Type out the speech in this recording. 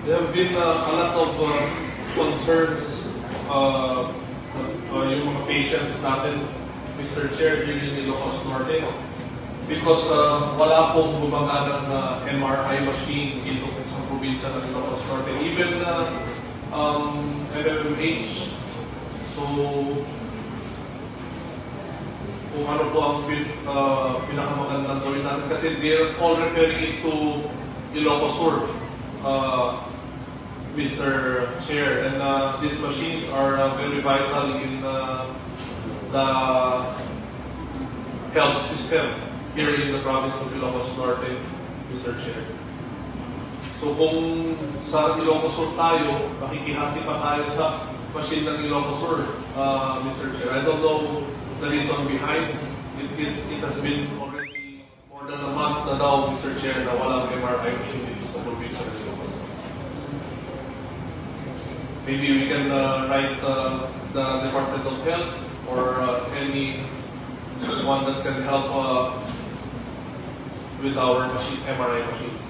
There have been a lot of concerns yung mga patients natin, Mr. Chair, here in Ilocos Norte, because wala pong gumaganang MRI machine dito sa probinsya ng Ilocos Norte. Even MMH. So, kung ano po ang pinakamagandang gawin natin, kasi they're all referring it to Ilocos Sur, Mr. Chair, and these machines are very vital in the health system here in the province of Ilocos Norte, Mr. Chair. So kung sa Ilocos Sur tayo, makikihati pa tayo sa machine ng Ilocos Sur, Mr. Chair. I don't know the reason behind. It has been already more than a month na daw, Mr. Chair, na walang MRI machine dito sa probinsya ng Ilocos Sur. Maybe we can write the Department of Health or any one that can help with our MRI machines.